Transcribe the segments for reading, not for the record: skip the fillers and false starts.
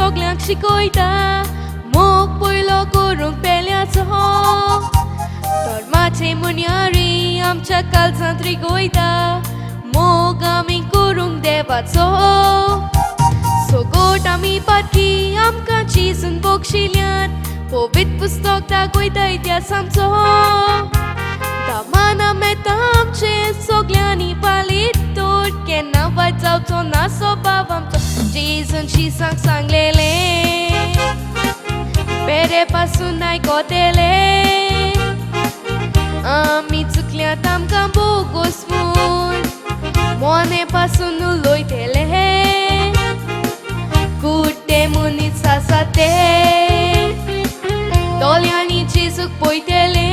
sogleang shikoita mok poilo kurung peliaco Tormace munyari amcha kalzan trigoita mok aming kurung devaco Sogot ami patki amka chizun bokshiliat Povit pustok ta goita idea samco Damana metam ce sogliani palitur Kena vajau to na sobavam to Jason și sang lele Pere pasunai kotele Ami tsuklia tam kambo gosmun Moane pasunul loitele Curte munit sasate Doliani cizuk poitele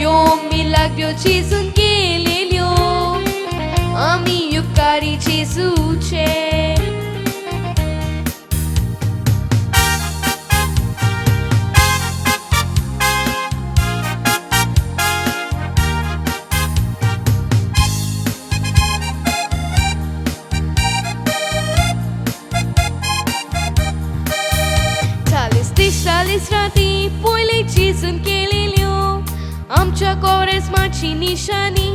Eu milagrio cizun gelelio Ami yukari cizuce Chalis rati poile cizun gelelio Amcha kores machi nishani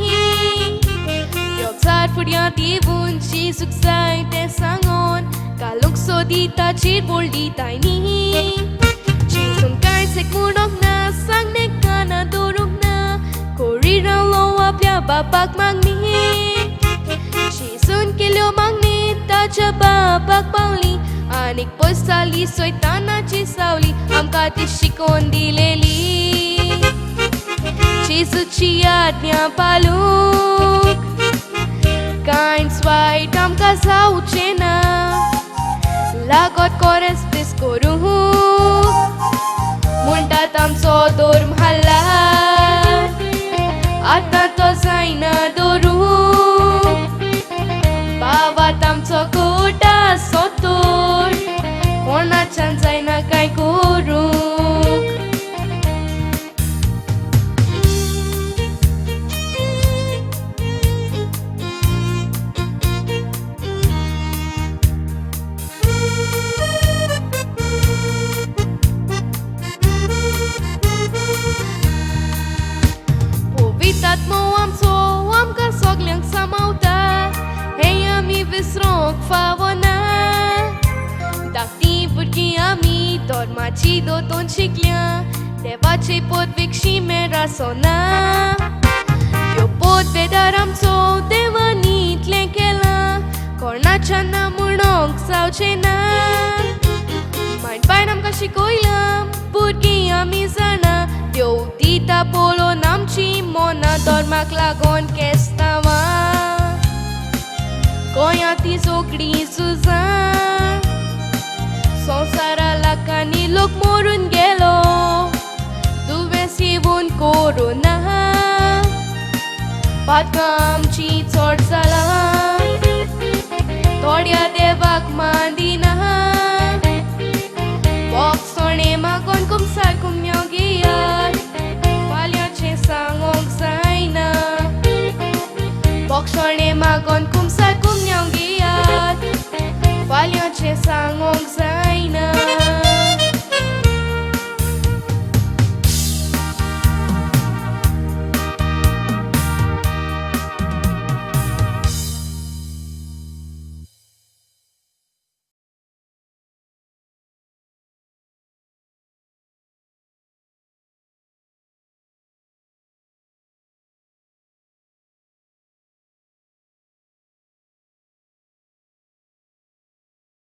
Eu țar furia divun și sucsai te sangon Kaluk sodita chir boldita ni Cizun kai sek murok na sang ne kana doruk na Korira loa pia bapak magni Cizun kelio magni ta cha bapak pangli Anik postali soitana ci sauli Am kati shikon dileli Cizu ciat mia paluk Kain swait am kazau cena Lagot kores piscoru Multat am so dorm halat Ata to zaina doru Bavat am so kuta sotur Ona chan zaina kai kuruk Povitat mo am so am ka sogliang samauta Hey ami visrok favona Dakti burki ami dorma ci do ton chiklia Deva ce pot vic și mera sona Eu pot vedar am so devanit lenkela Corna chana murnok sau cena Mai painam ca și coilam burki ami zana Eu dita polo nam ci mona dorma clagon kestama Koya ti sokri suzan Sonsara lakani lok morun gelo Duve sivun corona Patkam ci tsor salam Todia devak mandina Boksone magon kum sar kum yogiyar Palya che sangong saina Boksone magon kum sar kum yogiyar Palya che sangong